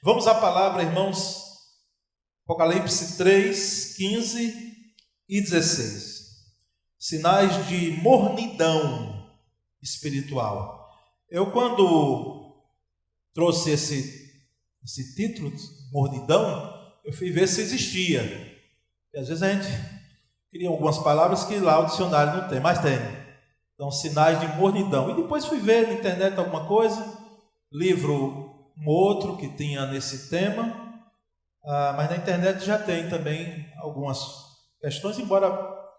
Vamos à palavra, irmãos, Apocalipse 3, 15 e 16. Sinais de mornidão espiritual. Eu, quando trouxe esse título, mornidão, eu fui ver se existia. E às vezes a gente cria algumas palavras que lá o dicionário não tem, mas tem. Então, sinais de mornidão. E depois fui ver na internet alguma coisa, livro um outro que tinha nesse tema, mas na internet já tem também algumas questões, embora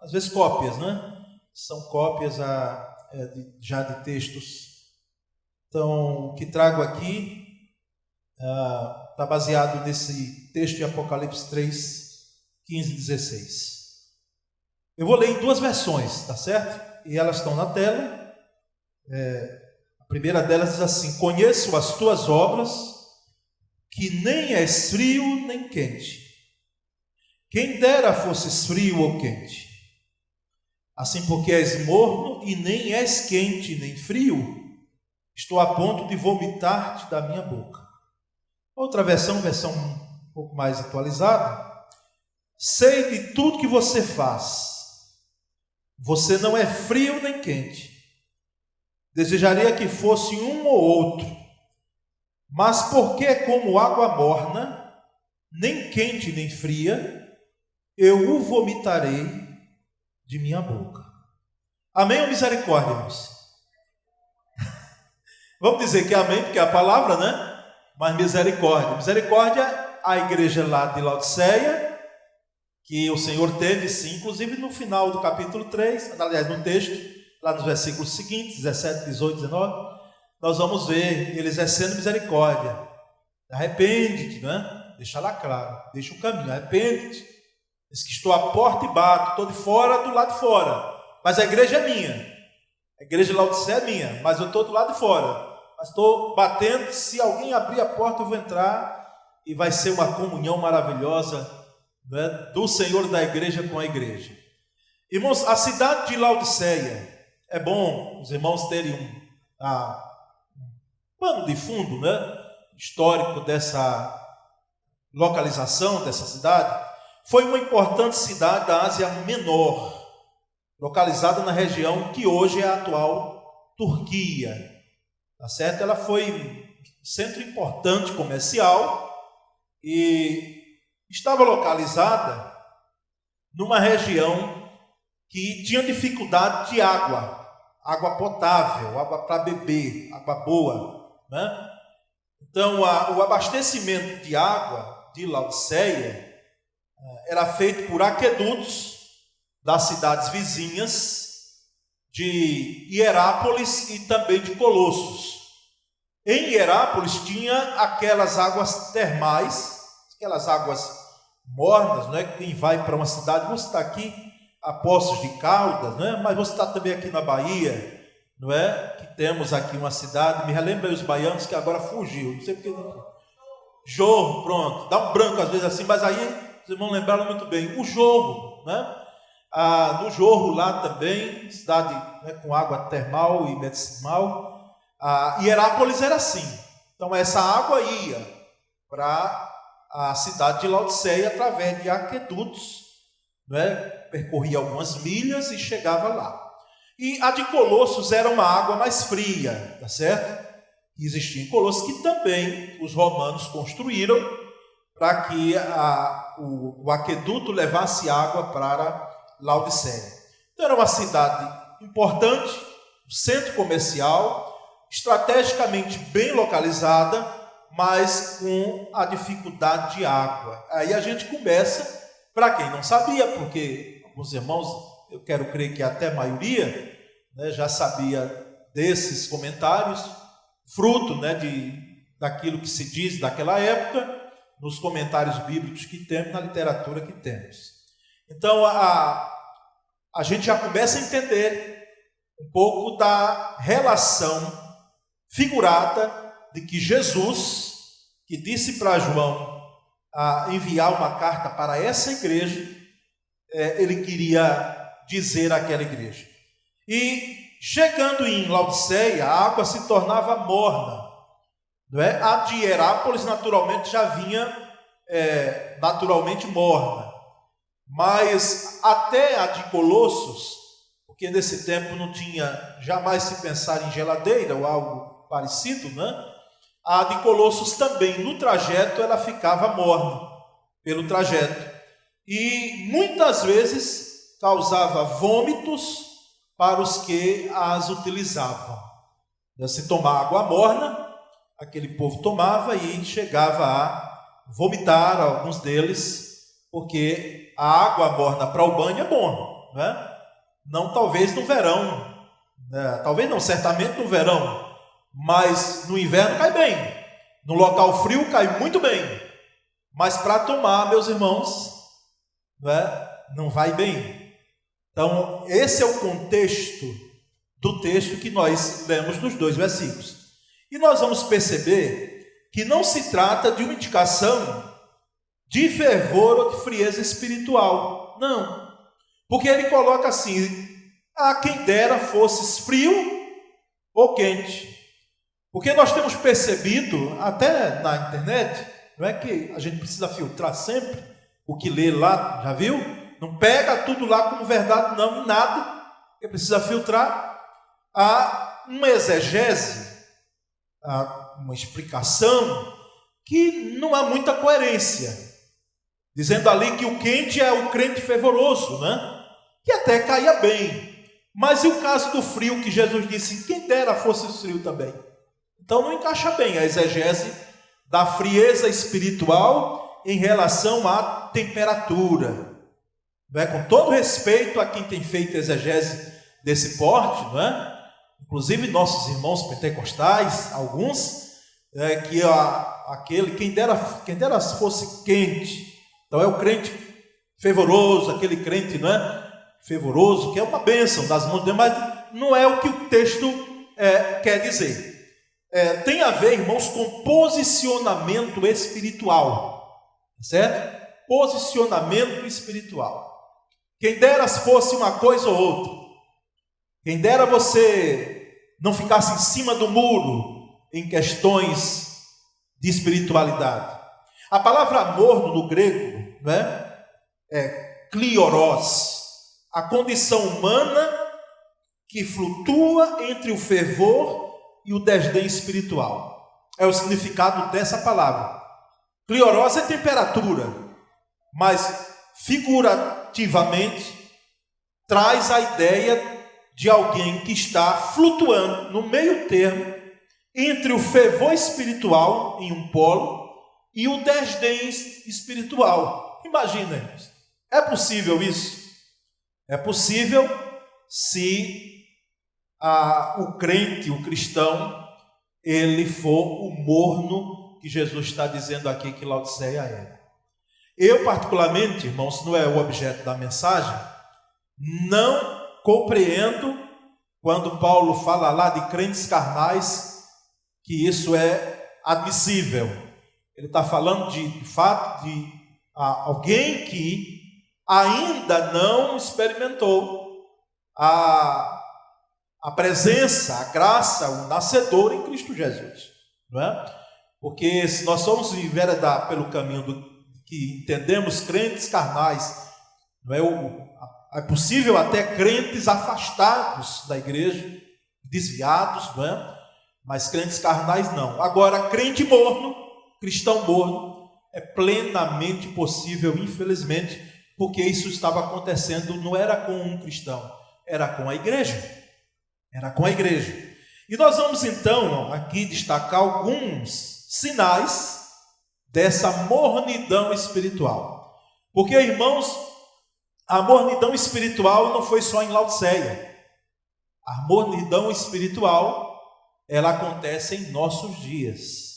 às vezes cópias, né? São cópias já de textos. Então, o que trago aqui está baseado nesse texto de Apocalipse 3, 15 e 16. Eu vou ler em duas versões, tá certo? E elas estão na tela. A primeira delas diz assim: conheço as tuas obras, que nem és frio nem quente. Quem dera fosses frio ou quente. Assim, porque és morno e nem és quente nem frio, estou a ponto de vomitar-te da minha boca. Outra versão um pouco mais atualizada: sei de tudo que você faz. Você não é frio nem quente. Desejaria que fosse um ou outro, mas porque é como água morna, nem quente nem fria, eu o vomitarei de minha boca. Amém ou misericórdia, irmãos? Vamos dizer que amém, porque é a palavra, né? Mas misericórdia. Misericórdia, a igreja lá de Laodiceia, que o Senhor teve, sim, inclusive no final do capítulo 3, aliás, no texto, lá nos versículos seguintes, 17, 18, 19, nós vamos ver ele exercendo misericórdia. Arrepende-te, né? Deixa lá claro, deixa o caminho, arrepende-te. Diz que estou à porta e bato, estou de fora, do lado de fora, mas a igreja é minha, a igreja de Laodiceia é minha, mas eu estou do lado de fora, mas estou batendo. Se alguém abrir a porta eu vou entrar, e vai ser uma comunhão maravilhosa, né, do Senhor da igreja com a igreja. Irmãos, a cidade de Laodiceia, é bom os irmãos terem um pano de fundo, né, histórico dessa localização dessa cidade. Foi uma importante cidade da Ásia Menor, localizada na região que hoje é a atual Turquia, tá certo? Ela foi um centro importante comercial e estava localizada numa região que tinha dificuldade de água potável, água para beber, água boa, né? Então, o abastecimento de água de Laodiceia era feito por aquedutos das cidades vizinhas de Hierápolis e também de Colossos. Em Hierápolis tinha aquelas águas termais, aquelas águas mornas, né? Quem vai para uma cidade, você está aqui a Poços de Caldas, né? Mas você está também aqui na Bahia, não é? Que temos aqui uma cidade, me relembra os baianos que agora fugiu, não sei porque não. Jorro, pronto, dá um branco às vezes assim, mas aí vocês vão lembrar muito bem, o Jorro, né? No Jorro lá também, cidade, né, com água termal e medicinal. Hierápolis era assim, então essa água ia para a cidade de Laodiceia através de aquedutos, né? Percorria algumas milhas e chegava lá. E a de Colossos era uma água mais fria, tá certo? Existia em Colossos, que também os romanos construíram para que o aqueduto levasse água para Laodiceia. Então era uma cidade importante, centro comercial, estrategicamente bem localizada, mas com a dificuldade de água. Aí a gente começa, para quem não sabia, porque alguns irmãos, eu quero crer que até a maioria, né, já sabia desses comentários, fruto, né, daquilo que se diz daquela época, nos comentários bíblicos que temos, na literatura que temos. Então, a gente já começa a entender um pouco da relação figurada de que Jesus, que disse para João enviar uma carta para essa igreja, ele queria dizer àquela igreja. E chegando em Laodiceia, a água se tornava morna, não é? A de Herápolis naturalmente já vinha naturalmente morna, mas até a de Colossos, porque nesse tempo não tinha jamais se pensar em geladeira ou algo parecido, né? A de Colossos também, no trajeto, ela ficava morna pelo trajeto. E muitas vezes causava vômitos para os que as utilizavam. Se tomar água morna, aquele povo tomava e chegava a vomitar, alguns deles, porque a água morna para o banho é bom, né? Não talvez no verão, né? Talvez não, certamente no verão, mas no inverno cai bem, no local frio cai muito bem, mas para tomar, meus irmãos, né, não vai bem. Então, esse é o contexto do texto que nós lemos nos 2 versículos. E nós vamos perceber que não se trata de uma indicação de fervor ou de frieza espiritual. Não. Porque ele coloca assim: a quem dera fosses frio ou quente. Porque nós temos percebido, até na internet, não é que a gente precisa filtrar sempre o que lê lá, já viu? Não pega tudo lá como verdade, não, em nada. Porque precisa filtrar. Há uma exegese, uma explicação que não há muita coerência, dizendo ali que o quente é o crente fervoroso, né? Que até caia bem, mas e o caso do frio, que Jesus disse, quem dera fosse frio também? Então não encaixa bem a exegese da frieza espiritual em relação à temperatura, não é? Com todo respeito a quem tem feito exegese desse porte, não é? Inclusive nossos irmãos pentecostais, alguns, que aquele, quem dera fosse quente. Então é o crente fervoroso, aquele crente, não é? Fervoroso, que é uma bênção das mãos de Deus, mas não é o que o texto quer dizer. Tem a ver, irmãos, com posicionamento espiritual, certo? Posicionamento espiritual. Quem dera fosse uma coisa ou outra. Quem dera você não ficasse em cima do muro em questões de espiritualidade. A palavra morno no grego, né, é klioros, a condição humana que flutua entre o fervor e o desdém espiritual. É o significado dessa palavra. Klioros é temperatura, mas figurativamente traz a ideia de alguém que está flutuando no meio termo entre o fervor espiritual em um polo e o desdém espiritual. Imaginem, é possível isso? É possível se o crente, o cristão, ele for o morno que Jesus está dizendo aqui que Laodiceia é. Eu particularmente, irmãos, não é o objeto da mensagem, não compreendo quando Paulo fala lá de crentes carnais, que isso é admissível. Ele está falando de fato de alguém que ainda não experimentou a presença, a graça, o nascedor em Cristo Jesus, não é? Porque se nós somos enveredar pelo caminho que entendemos crentes carnais, não é? É possível até crentes afastados da igreja, desviados, não é? Mas crentes carnais não. Agora, crente morno, cristão morno, é plenamente possível, infelizmente, porque isso estava acontecendo, não era com um cristão, era com a igreja. Era com a igreja. E nós vamos então aqui destacar alguns sinais dessa mornidão espiritual. Porque, irmãos, a mornidão espiritual não foi só em Laodiceia. A mornidão espiritual, ela acontece em nossos dias.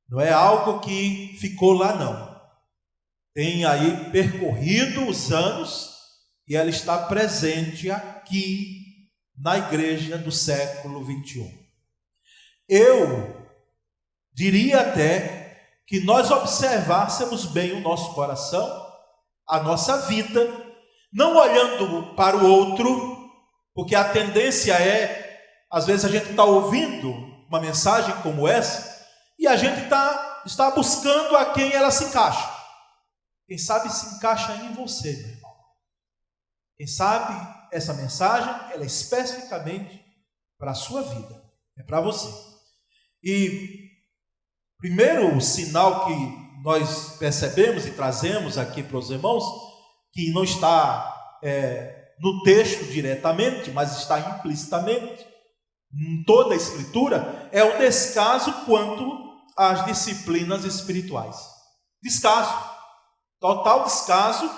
Não é algo que ficou lá, não. Tem aí percorrido os anos e ela está presente aqui na igreja do século 21. Eu diria até que nós observássemos bem o nosso coração, a nossa vida, não olhando para o outro, porque a tendência é, às vezes a gente está ouvindo uma mensagem como essa, E a gente está buscando a quem ela se encaixa. Quem sabe se encaixa em você, meu irmão. Quem sabe essa mensagem, ela é especificamente para a sua vida. É para você. E primeiro sinal que nós percebemos e trazemos aqui para os irmãos, que não está no texto diretamente, mas está implicitamente em toda a Escritura, é o descaso quanto às disciplinas espirituais. Descaso, total descaso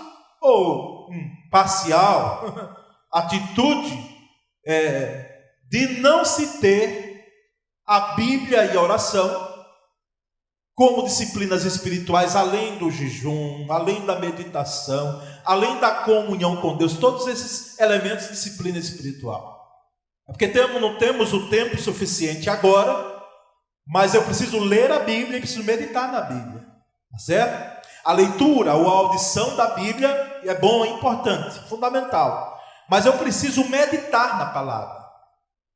ou parcial, atitude de não se ter a Bíblia e a oração como disciplinas espirituais, além do jejum, além da meditação, além da comunhão com Deus, todos esses elementos de disciplina espiritual. É porque não temos o tempo suficiente agora, mas eu preciso ler a Bíblia e preciso meditar na Bíblia, tá certo? A leitura ou a audição da Bíblia é bom, é importante, fundamental, mas eu preciso meditar na palavra.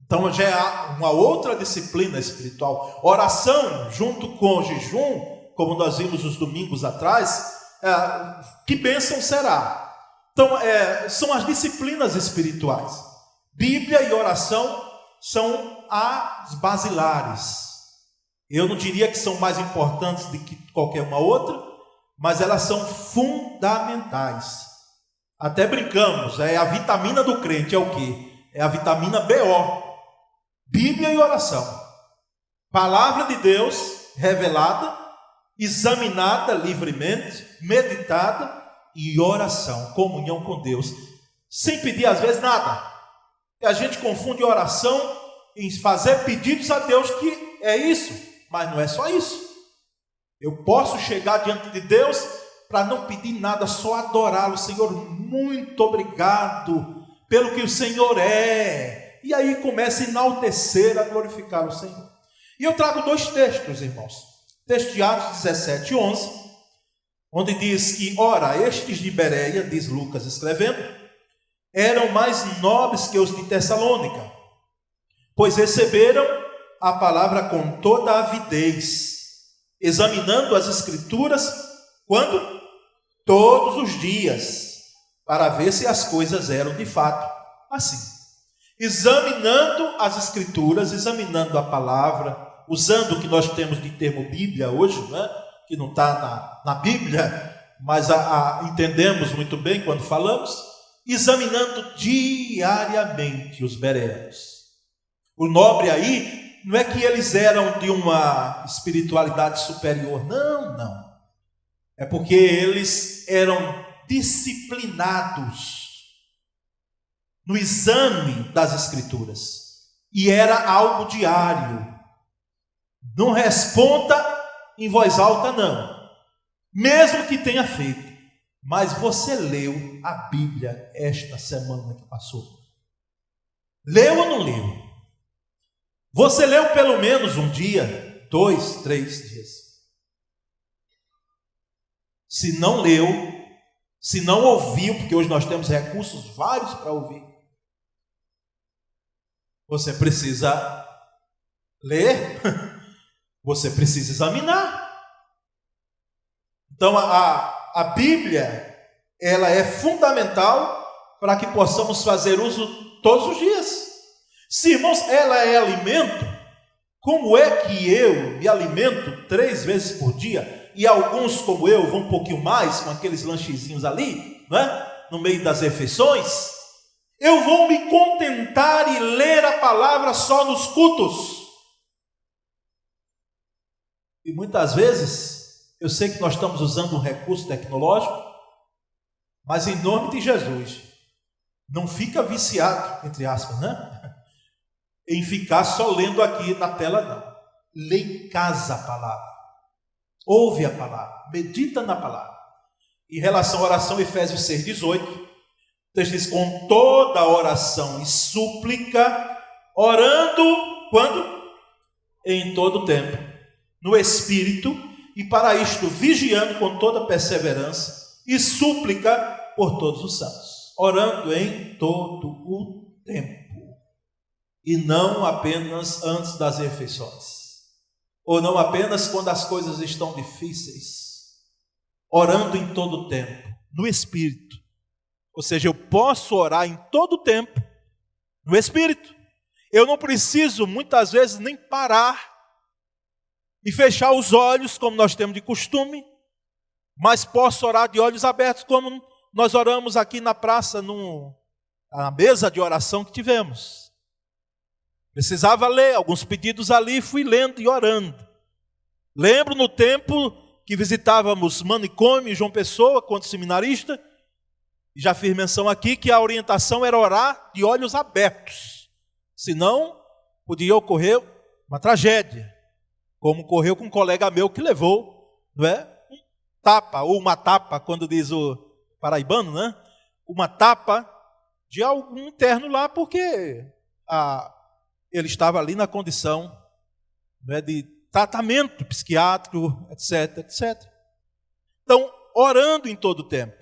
Então já é uma outra disciplina espiritual. Oração junto com o jejum, como nós vimos os domingos atrás, que bênção será. Então são as disciplinas espirituais. Bíblia e oração são as basilares. Eu não diria que são mais importantes do que qualquer uma outra, mas elas são fundamentais. Até brincamos, a vitamina do crente é o quê? É a vitamina BO. Bíblia e oração, palavra de Deus revelada, examinada livremente, meditada e oração, comunhão com Deus, sem pedir às vezes nada. E a gente confunde oração em fazer pedidos a Deus, que é isso, mas não é só isso. Eu posso chegar diante de Deus para não pedir nada, só adorá-lo. Senhor, muito obrigado pelo que o Senhor é. E aí começa a enaltecer, a glorificar o Senhor. E eu trago dois textos, irmãos. Texto de Atos 17, 11, onde diz que, ora, estes de Bereia, diz Lucas escrevendo, eram mais nobres que os de Tessalônica, pois receberam a palavra com toda a avidez, examinando as Escrituras, quando? Todos os dias, para ver se as coisas eram de fato assim. Examinando as Escrituras, examinando a palavra, usando o que nós temos de termo Bíblia hoje, né? Que não está na Bíblia, mas entendemos muito bem quando falamos, examinando diariamente os bereanos. O nobre aí, não é que eles eram de uma espiritualidade superior, não. É porque eles eram disciplinados no exame das Escrituras, e era algo diário. Não responda em voz alta, não, mesmo que tenha feito. Mas você leu a Bíblia esta semana que passou? Leu ou não leu? Você leu pelo menos um dia, 2, 3 dias? Se não leu, se não ouviu, porque hoje nós temos recursos vários para ouvir, você precisa ler, você precisa examinar. Então a Bíblia, ela é fundamental para que possamos fazer uso todos os dias. Se, irmãos, ela é alimento, como é que eu me alimento 3 vezes por dia, e alguns como eu vão um pouquinho mais, com aqueles lanchezinhos ali, né, no meio das refeições? Eu vou me contentar e ler a palavra só nos cultos. E muitas vezes, eu sei que nós estamos usando um recurso tecnológico, mas em nome de Jesus, não fica viciado, entre aspas, né? Em ficar só lendo aqui na tela, não. Lê em casa a palavra, ouve a palavra, medita na palavra. Em relação à oração, Efésios 6,18, o texto diz, com toda oração e súplica, orando, quando? Em todo tempo, no Espírito, e para isto vigiando com toda perseverança e súplica por todos os santos, orando em todo o tempo, e não apenas antes das refeições. ou não apenas quando as coisas estão difíceis, orando em todo o tempo, no Espírito. Ou seja, eu posso orar em todo o tempo, no Espírito. Eu não preciso, muitas vezes, nem parar e fechar os olhos, como nós temos de costume, mas posso orar de olhos abertos, como nós oramos aqui na praça, na mesa de oração que tivemos. Precisava ler alguns pedidos ali, fui lendo e orando. Lembro no tempo que visitávamos Manicômio em João Pessoa, quando seminarista, e já fiz menção aqui que a orientação era orar de olhos abertos. Senão, podia ocorrer uma tragédia, como ocorreu com um colega meu que levou, não é? Tapa, ou uma tapa, quando diz o paraibano, né? Uma tapa de algum interno lá, porque ele estava ali na condição, né, de tratamento psiquiátrico, etc, etc. Então, orando em todo o tempo.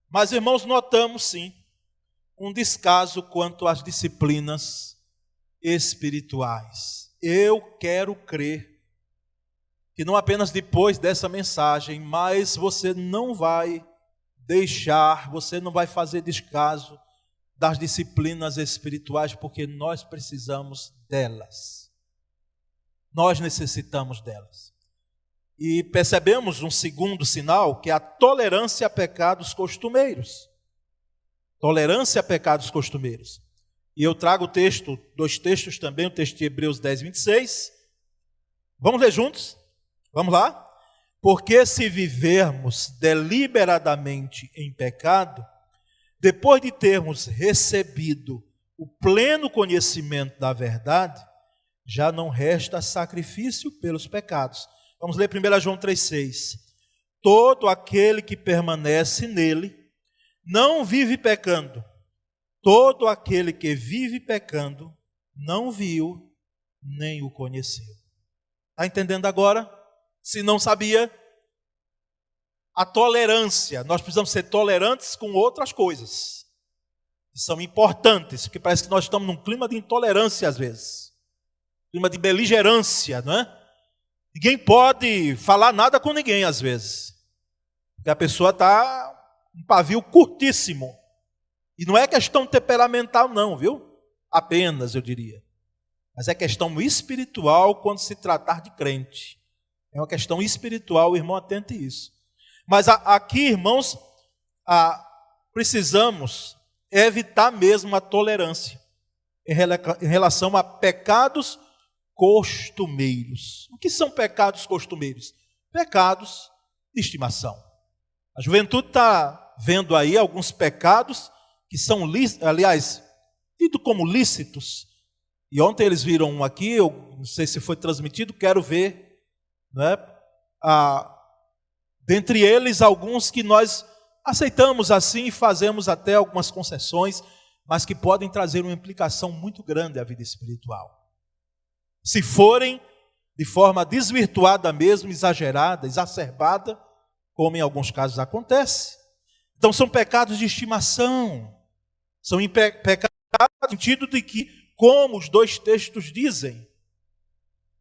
Mas, irmãos, notamos sim um descaso quanto às disciplinas espirituais. Eu quero crer que não apenas depois dessa mensagem, mas você não vai deixar, você não vai fazer descaso das disciplinas espirituais, porque nós precisamos delas. Nós necessitamos delas. E percebemos um segundo sinal, que é a tolerância a pecados costumeiros. Tolerância a pecados costumeiros. E eu trago dois textos também, o texto de Hebreus 10, 26. Vamos ler juntos? Vamos lá? Porque se vivermos deliberadamente em pecado, depois de termos recebido o pleno conhecimento da verdade, já não resta sacrifício pelos pecados. Vamos ler 1 João 3,6. Todo aquele que permanece nele não vive pecando. Todo aquele que vive pecando não viu nem o conheceu. Está entendendo agora? Se não sabia, a tolerância. Nós precisamos ser tolerantes com outras coisas que são importantes, porque parece que nós estamos num clima de intolerância às vezes. Clima de beligerância, não é? Ninguém pode falar nada com ninguém às vezes. Porque a pessoa está um pavio curtíssimo. E não é questão temperamental não, viu? Apenas, eu diria. Mas é questão espiritual quando se tratar de crente. É uma questão espiritual, irmão, atente isso. Mas aqui, irmãos, precisamos evitar mesmo a tolerância em relação a pecados costumeiros. O que são pecados costumeiros? Pecados de estimação. A juventude está vendo aí alguns pecados que são, aliás, tidos como lícitos. E ontem eles viram um aqui, eu não sei se foi transmitido, quero ver, né? Dentre eles, alguns que nós aceitamos assim e fazemos até algumas concessões, mas que podem trazer uma implicação muito grande à vida espiritual. Se forem de forma desvirtuada mesmo, exagerada, exacerbada, como em alguns casos acontece. Então são pecados de estimação, são pecados no sentido de que, como os dois textos dizem,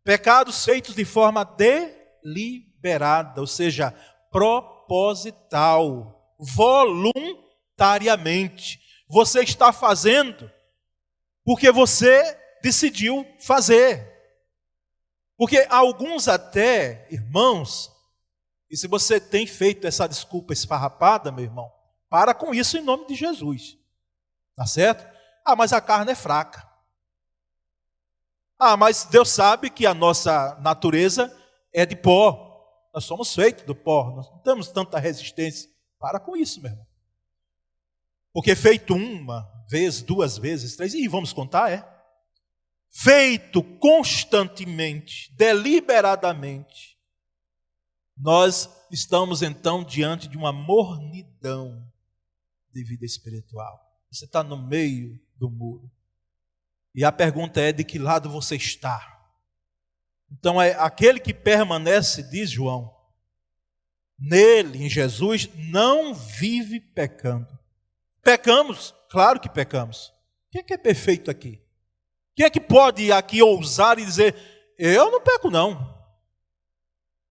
pecados feitos de forma deliberada, ou seja, proposital, voluntariamente. Você está fazendo porque você decidiu fazer. Porque alguns até, irmãos, e se você tem feito essa desculpa esfarrapada, meu irmão, para com isso em nome de Jesus. Tá certo? Mas a carne é fraca. Mas Deus sabe que a nossa natureza é de pó. Nós somos feitos do pó. Nós não temos tanta resistência. Para com isso, meu irmão. Porque feito uma vez, duas vezes, três, e vamos contar, feito constantemente, deliberadamente, nós estamos então diante de uma mornidão de vida espiritual. Você está no meio do muro. E a pergunta é: de que lado você está? Então é aquele que permanece, diz João, nele, em Jesus, não vive pecando. Pecamos? Claro que pecamos. Quem é que é perfeito aqui? Quem é que pode aqui ousar e dizer: eu não peco não?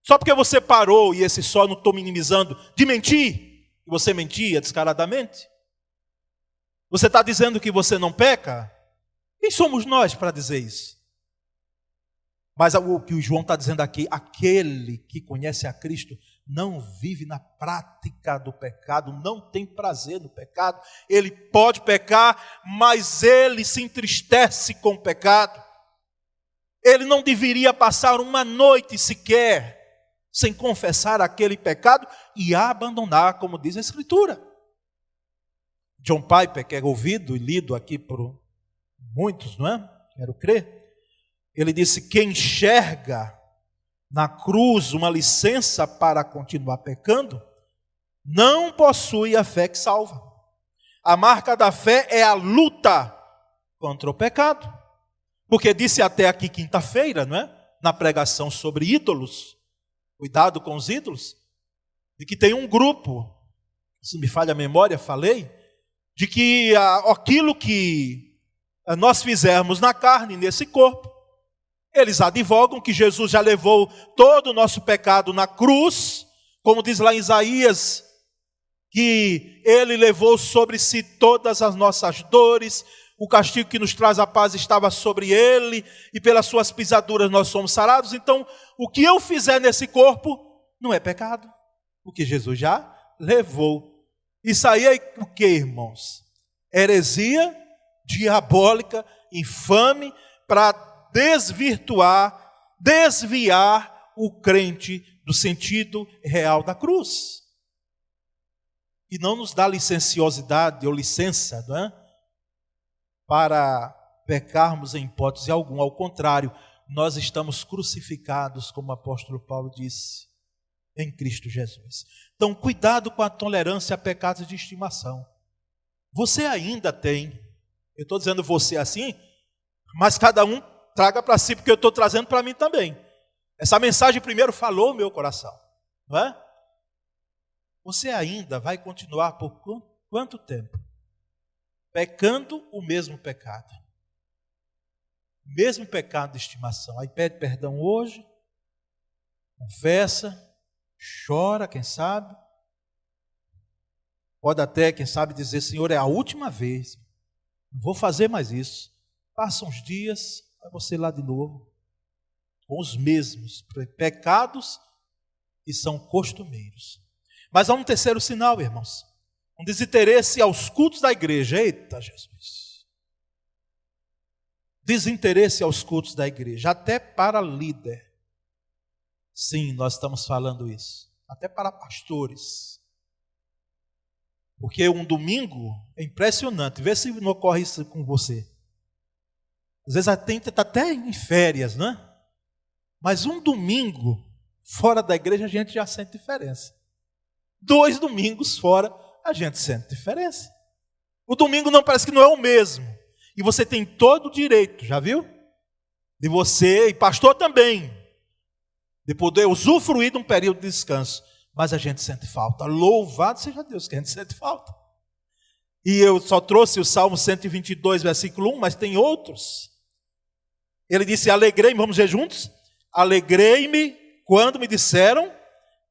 Só porque você parou, e esse só não estou minimizando, de mentir, e você mentia descaradamente? Você está dizendo que você não peca? Quem somos nós para dizer isso? Mas o que o João está dizendo aqui, aquele que conhece a Cristo não vive na prática do pecado, não tem prazer no pecado. Ele pode pecar, mas ele se entristece com o pecado. Ele não deveria passar uma noite sequer sem confessar aquele pecado e abandonar, como diz a Escritura. John Piper, que é ouvido e lido aqui por muitos, não é? Quero crer. Ele disse: quem enxerga na cruz uma licença para continuar pecando, não possui a fé que salva. A marca da fé é a luta contra o pecado. Porque disse até aqui quinta-feira, não é? Na pregação sobre ídolos, cuidado com os ídolos, de que tem um grupo, se me falha a memória, falei, de que aquilo que nós fizermos na carne, nesse corpo, eles advogam que Jesus já levou todo o nosso pecado na cruz, como diz lá em Isaías, que ele levou sobre si todas as nossas dores, o castigo que nos traz a paz estava sobre ele, e pelas suas pisaduras nós somos sarados. Então, o que eu fizer nesse corpo não é pecado, porque Jesus já levou. Isso aí é o que, irmãos? Heresia diabólica, infame, para desviar o crente do sentido real da cruz. E não nos dá licenciosidade ou licença, não é? Para pecarmos em hipótese alguma. Ao contrário, nós estamos crucificados, como o apóstolo Paulo disse, em Cristo Jesus. Então, cuidado com a tolerância a pecados de estimação. Você ainda tem, eu estou dizendo você assim, mas cada um traga para si, porque eu estou trazendo para mim também. Essa mensagem primeiro falou o meu coração, não é? Você ainda vai continuar por quanto tempo? Pecando o mesmo pecado. Mesmo pecado de estimação. Aí pede perdão hoje, confessa, chora, quem sabe. Pode até, quem sabe, dizer: Senhor, é a última vez, não vou fazer mais isso. Passa uns dias, vai você lá de novo, com os mesmos pecados que são costumeiros. Mas há um terceiro sinal, irmãos. Um desinteresse aos cultos da igreja. Eita, Jesus! Desinteresse aos cultos da igreja, até para líder. Sim, nós estamos falando isso. Até para pastores. Porque um domingo é impressionante. Vê se não ocorre isso com você. Às vezes está até em férias, não é? Mas um domingo fora da igreja a gente já sente diferença. 2 domingos fora a gente sente diferença. O domingo não parece que não é o mesmo. E você tem todo o direito, já viu? De você, e pastor também, de poder usufruir de um período de descanso. Mas a gente sente falta. Louvado seja Deus que a gente sente falta. E eu só trouxe o Salmo 122, versículo 1, mas tem outros. Ele disse: alegrei-me, vamos ver juntos? Alegrei-me quando me disseram: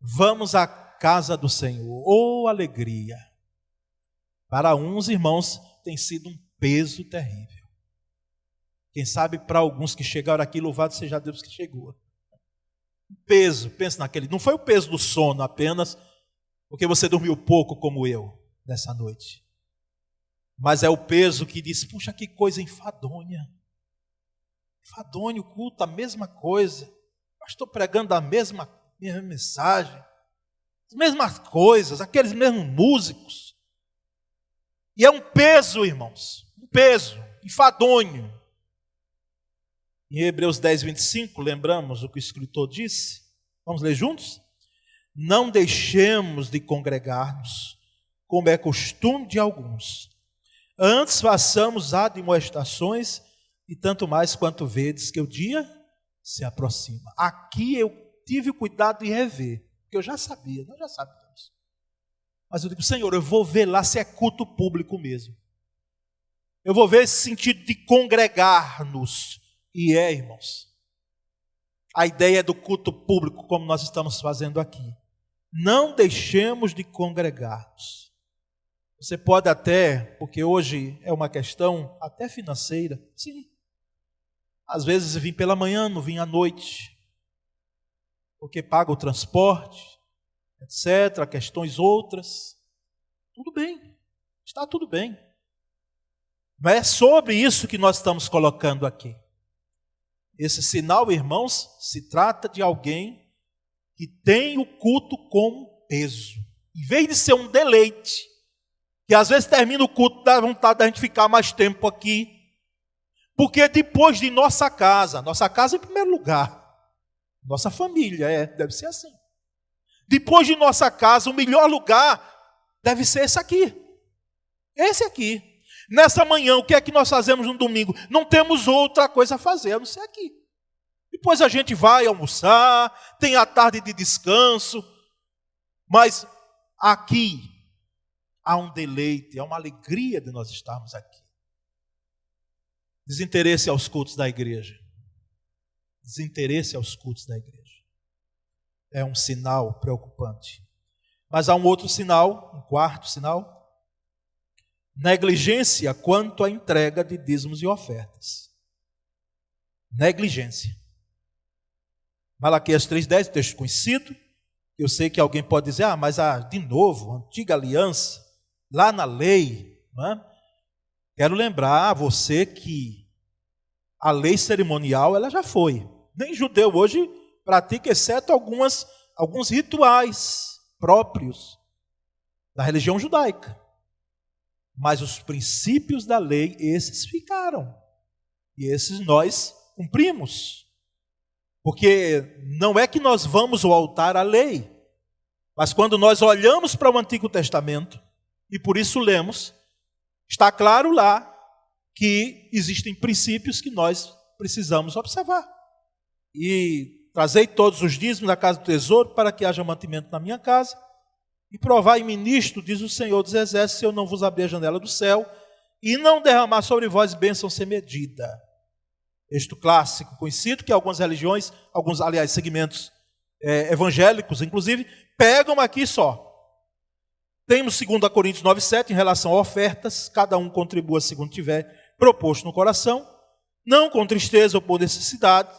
vamos à casa do Senhor. Oh, alegria! Para uns irmãos tem sido um peso terrível. Quem sabe para alguns que chegaram aqui, louvado seja Deus que chegou. Peso, pensa naquele, não foi o peso do sono apenas, porque você dormiu pouco como eu, nessa noite. Mas é o peso que diz: puxa, que coisa enfadonha. Enfadonho, culto, a mesma coisa. Estou pregando a mesma mensagem. As mesmas coisas, aqueles mesmos músicos. E é um peso, irmãos, um peso, enfadonho. Em Hebreus 10, 25, lembramos o que o escritor disse? Vamos ler juntos? Não deixemos de congregar-nos, como é costume de alguns. Antes façamos admoestações, e tanto mais quanto vedes que o dia se aproxima. Aqui eu tive o cuidado de rever, porque eu já sabia, nós já sabíamos. Mas eu digo: Senhor, eu vou ver lá se é culto público mesmo. Eu vou ver esse sentido de congregar-nos. E irmãos, a ideia do culto público, como nós estamos fazendo aqui. Não deixemos de congregar-nos. Você pode até, porque hoje é uma questão até financeira, sim. Às vezes vim pela manhã, não vim à noite, porque paga o transporte, etc., questões outras. Tudo bem, está tudo bem. Mas é sobre isso que nós estamos colocando aqui. Esse sinal, irmãos, se trata de alguém que tem o culto como peso. Em vez de ser um deleite, que às vezes termina o culto, dá vontade da gente ficar mais tempo aqui. Porque depois de nossa casa em primeiro lugar, nossa família, deve ser assim. Depois de nossa casa, o melhor lugar deve ser esse aqui. Esse aqui. Nessa manhã, o que é que nós fazemos no domingo? Não temos outra coisa a fazer, a não ser aqui. Depois a gente vai almoçar, tem a tarde de descanso, mas aqui há um deleite, há uma alegria de nós estarmos aqui. Desinteresse aos cultos da igreja. Desinteresse aos cultos da igreja. É um sinal preocupante. Mas há um outro sinal, um quarto sinal. Negligência quanto à entrega de dízimos e ofertas. Negligência. Malaquias 3,10, texto conhecido. Eu sei que alguém pode dizer, mas de novo, antiga aliança, lá na lei. Não é? Quero lembrar a você que a lei cerimonial ela já foi. Nem judeu hoje pratica, exceto alguns rituais próprios da religião judaica. Mas os princípios da lei, esses ficaram. E esses nós cumprimos. Porque não é que nós vamos ao altar à lei, mas quando nós olhamos para o Antigo Testamento, e por isso lemos, está claro lá que existem princípios que nós precisamos observar. E trazei todos os dízimos da casa do tesouro para que haja mantimento na minha casa. E provai-me nisto, diz o Senhor dos Exércitos, se eu não vos abrir a janela do céu e não derramar sobre vós bênção sem medida. Texto clássico, conhecido, que algumas religiões, aliás, segmentos evangélicos, inclusive, pegam aqui só. Temos 2 Coríntios 9,7 em relação a ofertas, cada um contribua segundo tiver proposto no coração, não com tristeza ou por necessidade,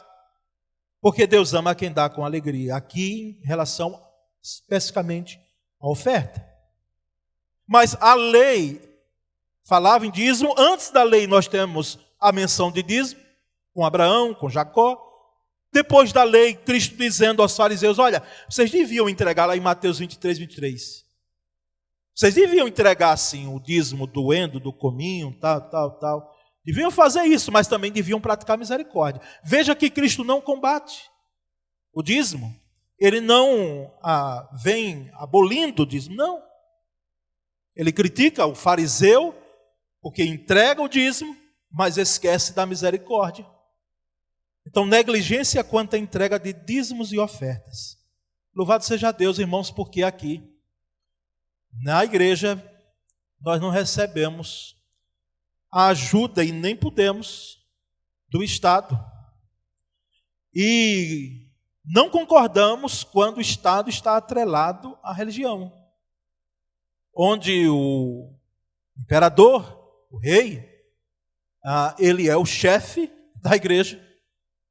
porque Deus ama quem dá com alegria. Aqui, em relação especificamente à oferta. Mas a lei falava em dízimo. Antes da lei nós temos a menção de dízimo, com Abraão, com Jacó. Depois da lei, Cristo dizendo aos fariseus, olha, vocês deviam entregar lá em Mateus 23, 23. Vocês deviam entregar assim o dízimo do endo, do cominho, tal. Deviam fazer isso, mas também deviam praticar misericórdia. Veja que Cristo não combate o dízimo. Ele não vem abolindo o dízimo, não. Ele critica o fariseu, porque entrega o dízimo, mas esquece da misericórdia. Então, negligência quanto à entrega de dízimos e ofertas. Louvado seja Deus, irmãos, porque aqui, na igreja, nós não recebemos a ajuda e nem podemos do Estado. E não concordamos quando o Estado está atrelado à religião. Onde o imperador, o rei, ele é o chefe da igreja.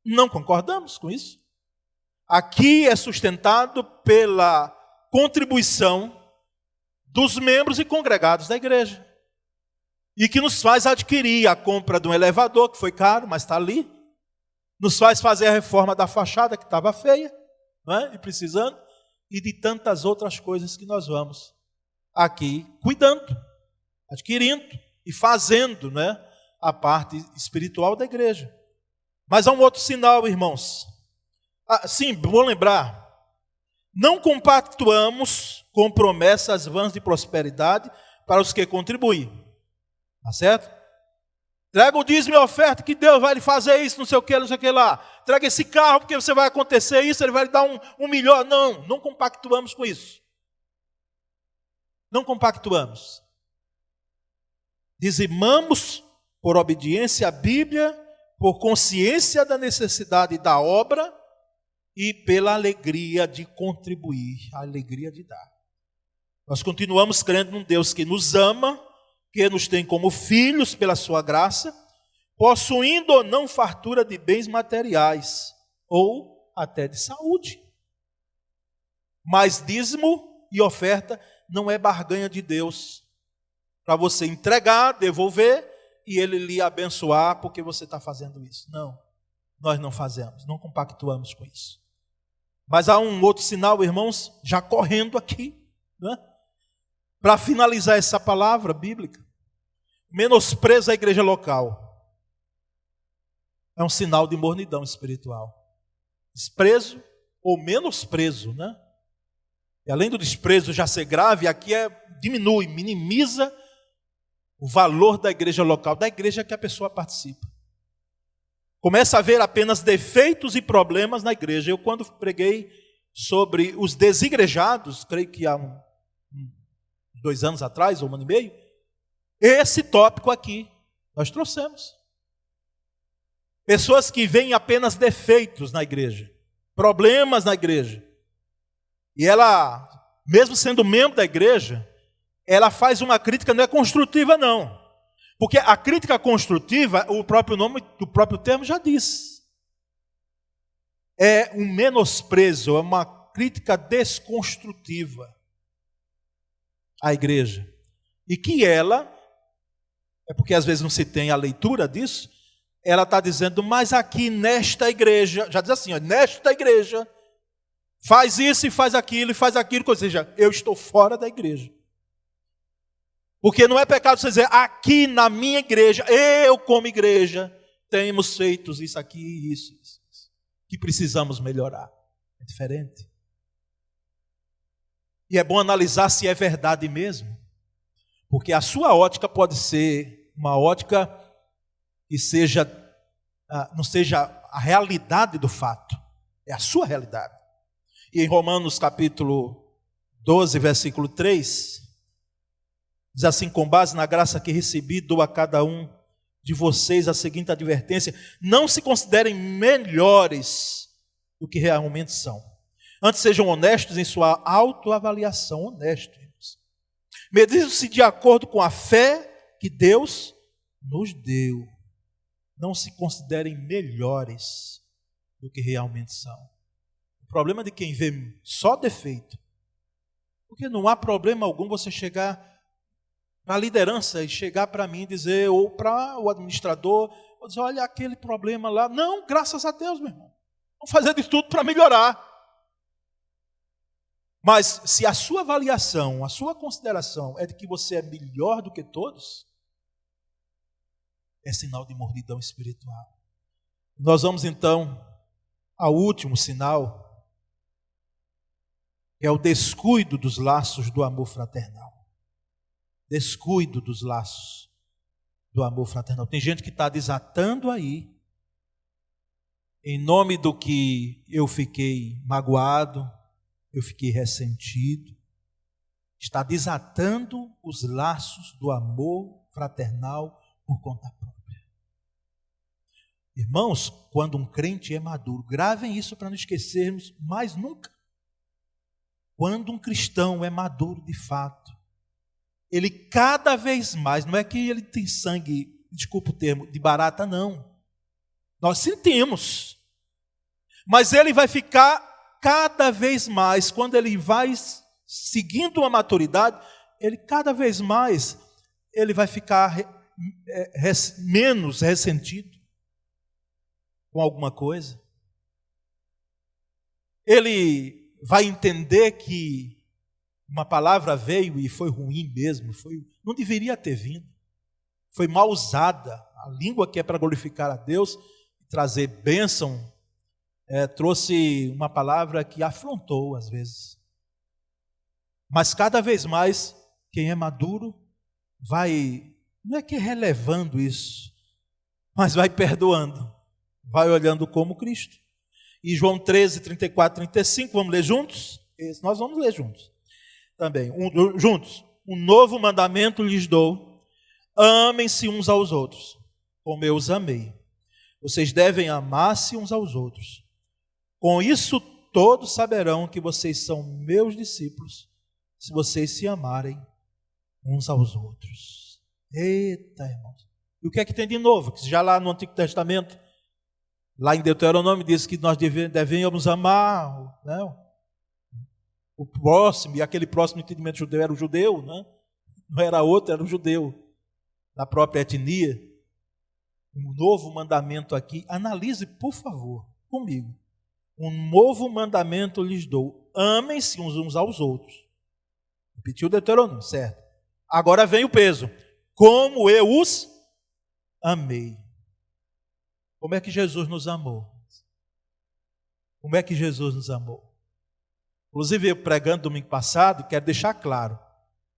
Não concordamos com isso. Aqui é sustentado pela contribuição dos membros e congregados da igreja. E que nos faz adquirir a compra de um elevador, que foi caro, mas está ali. Nos faz fazer a reforma da fachada, que estava feia, não é? E precisando. E de tantas outras coisas que nós vamos aqui cuidando, adquirindo e fazendo, né, a parte espiritual da igreja. Mas há um outro sinal, irmãos. Sim, vou lembrar. Não compactuamos com promessas vãs de prosperidade para os que contribuem. Tá certo? Traga o dízimo e a oferta que Deus vai lhe fazer isso, não sei o que lá. Traga esse carro porque você vai acontecer isso, ele vai lhe dar um melhor. Não compactuamos com isso. Não compactuamos. Dizimamos por obediência à Bíblia, por consciência da necessidade da obra, e pela alegria de contribuir, a alegria de dar. Nós continuamos crendo num Deus que nos ama, que nos tem como filhos pela sua graça, possuindo ou não fartura de bens materiais, ou até de saúde. Mas dízimo e oferta não é barganha de Deus, para você entregar, devolver, e Ele lhe abençoar porque você está fazendo isso. Não, nós não fazemos, não compactuamos com isso. Mas há um outro sinal, irmãos, já correndo aqui, né? Para finalizar essa palavra bíblica. Menosprezo à igreja local é um sinal de mornidão espiritual. Desprezo ou menosprezo, né? E além do desprezo já ser grave, aqui diminui, minimiza o valor da igreja local, da igreja que a pessoa participa. Começa a ver apenas defeitos e problemas na igreja. Eu, quando preguei sobre os desigrejados, creio que há 2 anos atrás, ou 1 ano e meio, esse tópico aqui nós trouxemos. Pessoas que veem apenas defeitos na igreja, problemas na igreja. E ela, mesmo sendo membro da igreja, ela faz uma crítica, não é construtiva não. Porque a crítica construtiva, o próprio nome do próprio termo já diz. É um menosprezo, é uma crítica desconstrutiva à igreja. E que ela, é porque às vezes não se tem a leitura disso, ela está dizendo, mas aqui nesta igreja, já diz assim, ó, nesta igreja, faz isso e faz aquilo, ou seja, eu estou fora da igreja. Porque não é pecado você dizer, aqui na minha igreja, eu como igreja, temos feito isso aqui, isso, que precisamos melhorar. É diferente. E é bom analisar se é verdade mesmo. Porque a sua ótica pode ser uma ótica que não seja a realidade do fato. É a sua realidade. E em Romanos capítulo 12, versículo 3... diz assim, com base na graça que recebi, dou a cada um de vocês a seguinte advertência: não se considerem melhores do que realmente são. Antes sejam honestos em sua autoavaliação, honestos. Medindo-se de acordo com a fé que Deus nos deu. Não se considerem melhores do que realmente são. O problema de quem vê só defeito, porque não há problema algum você chegar para a liderança e chegar para mim e dizer, ou para o administrador, ou dizer, olha aquele problema lá. Não, graças a Deus, meu irmão. Vamos fazer de tudo para melhorar. Mas se a sua avaliação, a sua consideração é de que você é melhor do que todos, é sinal de mornidão espiritual. Nós vamos então ao último sinal, que é o descuido dos laços do amor fraternal. Descuido dos laços do amor fraternal. Tem gente que está desatando aí, em nome do que eu fiquei magoado, eu fiquei ressentido, está desatando os laços do amor fraternal por conta própria. Irmãos, quando um crente é maduro, gravem isso para não esquecermos mais nunca. Quando um cristão é maduro de fato, ele cada vez mais, não é que ele tem sangue, desculpa o termo, de barata, não. Nós sentimos. Mas ele vai ficar cada vez mais, quando ele vai seguindo uma maturidade, ele cada vez mais, ele vai ficar menos ressentido com alguma coisa. Ele vai entender que uma palavra veio e foi ruim mesmo, não deveria ter vindo, foi mal usada. A língua que é para glorificar a Deus, trazer bênção, trouxe uma palavra que afrontou às vezes. Mas cada vez mais, quem é maduro vai, não é que relevando isso, mas vai perdoando, vai olhando como Cristo. E João 13, 34, 35, vamos ler juntos? Nós vamos ler juntos. Também, juntos. Um novo mandamento lhes dou: amem-se uns aos outros, como eu os amei. Vocês devem amar-se uns aos outros. Com isso todos saberão que vocês são meus discípulos, se vocês se amarem uns aos outros. Eita, irmãos. E o que é que tem de novo? Que já lá no Antigo Testamento, lá em Deuteronômio, diz que nós devemos amar, né, o próximo, e aquele próximo entendimento judeu era o judeu, né? Não era outro, era o judeu, da própria etnia. Um novo mandamento aqui, analise por favor, comigo. Um novo mandamento lhes dou, amem-se uns aos outros. Repetiu o Deuteronômio, certo? Agora vem o peso. Como eu os amei. Como é que Jesus nos amou? Como é que Jesus nos amou? Inclusive, eu pregando domingo passado, quero deixar claro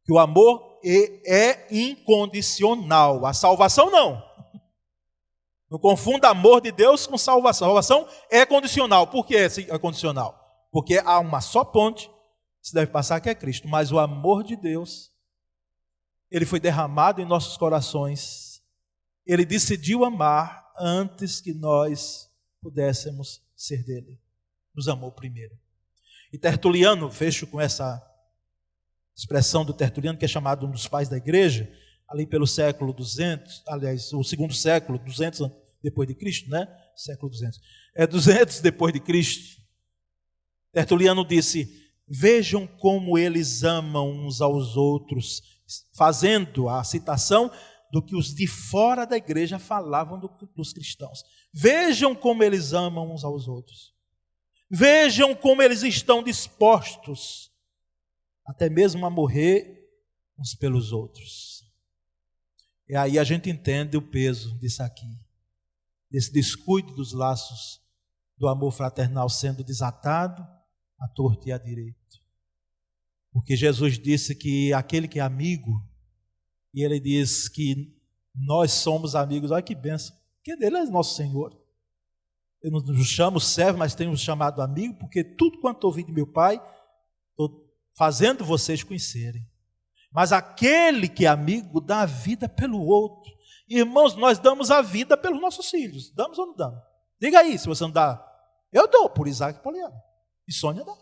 que o amor é incondicional. A salvação não. Não confunda amor de Deus com salvação. A salvação é condicional. Por que é condicional? Porque há uma só ponte que se deve passar, que é Cristo. Mas o amor de Deus, ele foi derramado em nossos corações. Ele decidiu amar antes que nós pudéssemos ser dele. Nos amou primeiro. E Tertuliano, fecho com essa expressão do Tertuliano, que é chamado um dos pais da igreja, ali pelo século 200, aliás, o segundo século, 200 depois de Cristo, né? Século 200. 200 depois de Cristo. Tertuliano disse: vejam como eles amam uns aos outros, fazendo a citação do que os de fora da igreja falavam dos cristãos. Vejam como eles amam uns aos outros. Vejam como eles estão dispostos até mesmo a morrer uns pelos outros. E aí a gente entende o peso disso aqui, desse descuido dos laços do amor fraternal sendo desatado à torta e à direita. Porque Jesus disse que aquele que é amigo, e ele diz que nós somos amigos, olha que bênção, porque ele é nosso Senhor. Ele nos chama servo, mas tem nos chamado amigo, porque tudo quanto ouvi de meu Pai, estou fazendo vocês conhecerem. Mas aquele que é amigo dá a vida pelo outro. Irmãos, nós damos a vida pelos nossos filhos. Damos ou não damos? Diga aí, se você não dá. Eu dou por Isaac e Poliana. E Sônia dá.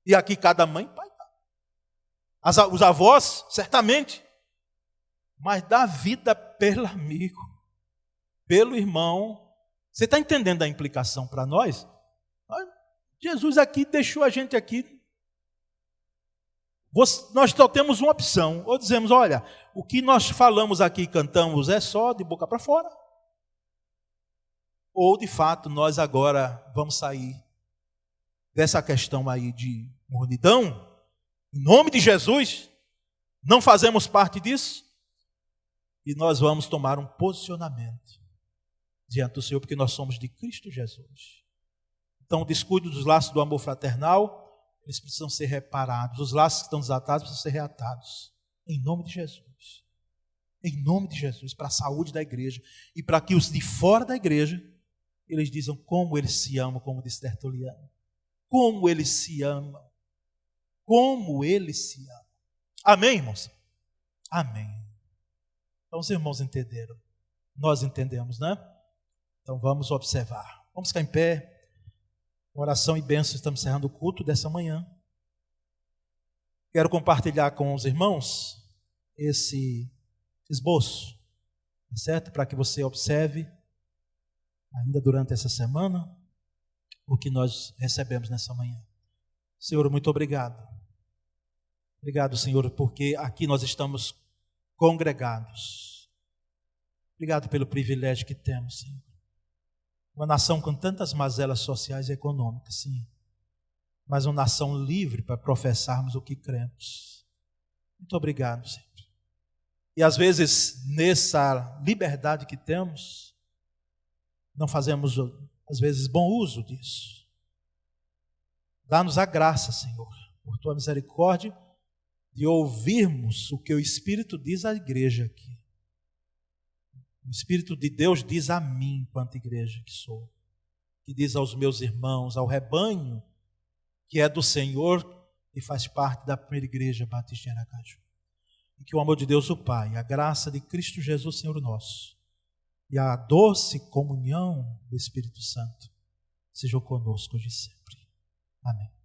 E aqui cada mãe e pai dá. Os avós, certamente. Mas dá vida pelo amigo, pelo irmão. Você está entendendo a implicação para nós? Jesus aqui deixou a gente aqui. Nós só temos uma opção. Ou dizemos, olha, o que nós falamos aqui e cantamos é só de boca para fora. Ou, de fato, nós agora vamos sair dessa questão aí de mornidão. Em nome de Jesus, não fazemos parte disso. E nós vamos tomar um posicionamento diante do Senhor, porque nós somos de Cristo Jesus. Então, o descuido dos laços do amor fraternal, eles precisam ser reparados. Os laços que estão desatados precisam ser reatados. Em nome de Jesus. Em nome de Jesus, para a saúde da igreja. E para que os de fora da igreja, eles dizam como eles se amam, como disse Tertuliano. Como eles se amam. Como eles se amam. Amém, irmãos? Amém. Então, os irmãos entenderam. Nós entendemos, né? Então, vamos observar. Vamos ficar em pé. Oração e bênção. Estamos encerrando o culto dessa manhã. Quero compartilhar com os irmãos esse esboço, certo? Para que você observe, ainda durante essa semana, o que nós recebemos nessa manhã. Senhor, muito obrigado. Obrigado, Senhor, porque aqui nós estamos congregados. Obrigado pelo privilégio que temos, Senhor. Uma nação com tantas mazelas sociais e econômicas, sim. Mas uma nação livre para professarmos o que cremos. Muito obrigado, Senhor. E às vezes, nessa liberdade que temos, não fazemos, às vezes, bom uso disso. Dá-nos a graça, Senhor, por Tua misericórdia, de ouvirmos o que o Espírito diz à igreja aqui. O Espírito de Deus diz a mim, enquanto igreja que sou, que diz aos meus irmãos, ao rebanho, que é do Senhor e faz parte da primeira igreja batista em Aracaju. E que o amor de Deus, o Pai, a graça de Cristo Jesus, Senhor nosso, e a doce comunhão do Espírito Santo, seja conosco de sempre. Amém.